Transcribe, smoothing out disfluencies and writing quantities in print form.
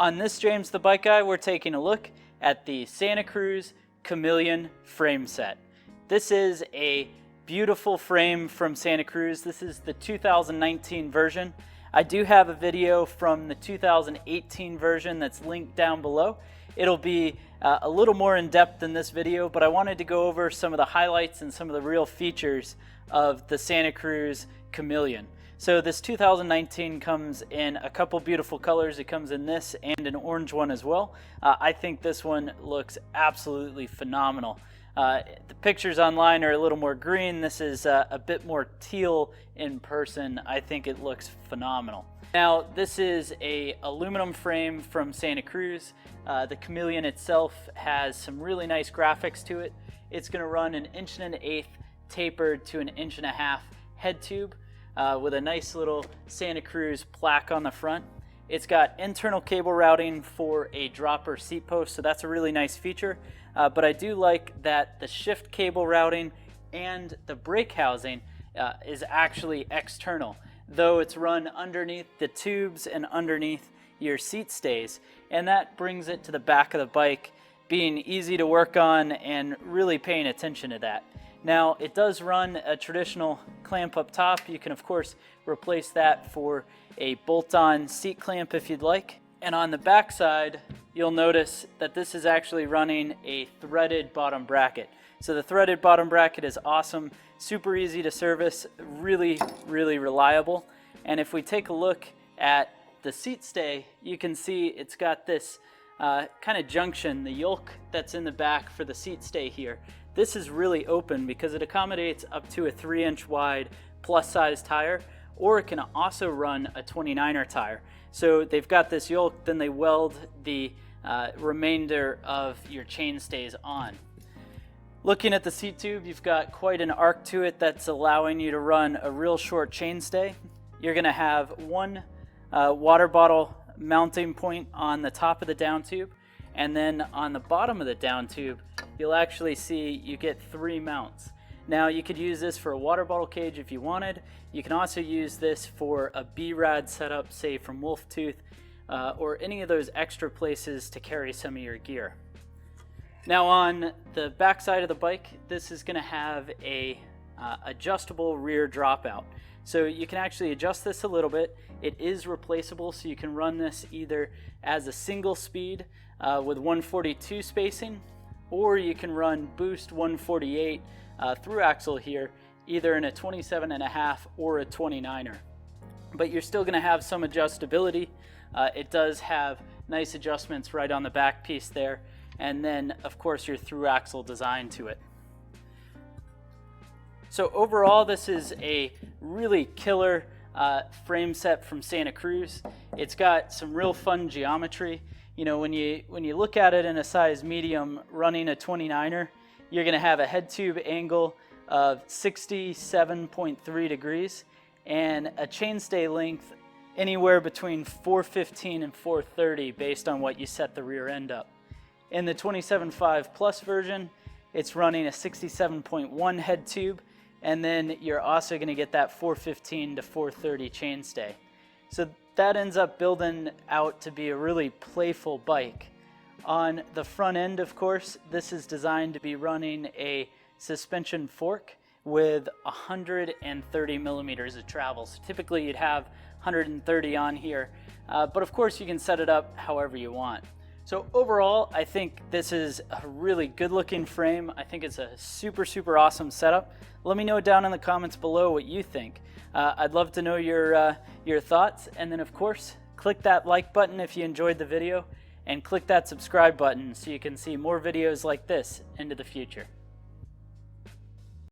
On this James the Bike Guy, we're taking a look at the Santa Cruz Chameleon frame set. This is a beautiful frame from Santa Cruz. This is the 2019 version. I do have a video from the 2018 version that's linked down below. It'll be a little more in depth than this video, but I wanted to go over some of the highlights and some of the real features of the Santa Cruz Chameleon. So this 2019 comes in a couple beautiful colors. It comes in this and an orange one as well. I think this one looks absolutely phenomenal. The pictures online are a little more green. This is a bit more teal in person. I think it looks phenomenal. Now, this is a aluminum frame from Santa Cruz. The Chameleon itself has some really nice graphics to it. It's going to run an 1.1 inch tapered to an 1.5 inch head tube with a nice little Santa Cruz plaque on the front. It's got internal cable routing for a dropper seat post, so that's a really nice feature. But I do like that the shift cable routing and the brake housing is actually external, though it's run underneath the tubes and underneath your seat stays. And that brings it to the back of the bike, being easy to work on and really paying attention to that. Now, it does run a traditional clamp up top. You can, of course, replace that for a bolt-on seat clamp if you'd like. And on the back side, you'll notice that this is actually running a threaded bottom bracket. So the threaded bottom bracket is awesome, super easy to service, really reliable. And if we take a look at the seat stay, you can see it's got this kind of junction, the yoke that's in the back for the seat stay here. This is really open because it accommodates up to a 3-inch wide plus size tire, or it can also run a 29er tire. So they've got this yoke, then they weld the remainder of your chainstays on. Looking at the seat tube, you've got quite an arc to it that's allowing you to run a real short chainstay. You're going to have one water bottle mounting point on the top of the down tube, and then on the bottom of the down tube, you'll actually see you get 3 mounts. Now, you could use this for a water bottle cage if you wanted. You can also use this for a B-rad setup, say from Wolf Tooth, or any of those extra places to carry some of your gear. Now, on the back side of the bike, this is going to have a adjustable rear dropout. So you can actually adjust this a little bit. It is replaceable, so you can run this either as a single speed with 142 spacing, or you can run boost 148 through axle here, either in a 27.5 or a 29er. But you're still going to have some adjustability. It does have nice adjustments right on the back piece there, and then of course your through axle design to it. So overall, this is a really killer frame set from Santa Cruz. It's got some real fun geometry. You know, when you look at it in a size medium running a 29er, you're going to have a head tube angle of 67.3 degrees and a chainstay length anywhere between 415 and 430 based on what you set the rear end up. In the 27.5 Plus version, it's running a 67.1 head tube, and then you're also going to get that 415 to 430 chainstay. So that ends up building out to be a really playful bike. On the front end, of course, this is designed to be running a suspension fork with 130 millimeters of travel. So typically you'd have 130 on here, but of course you can set it up however you want. So overall, I think this is a really good looking frame. I think it's a super awesome setup. Let me know down in the comments below what you think. I'd love to know your thoughts, and then of course, click that like button if you enjoyed the video, and click that subscribe button so you can see more videos like this into the future.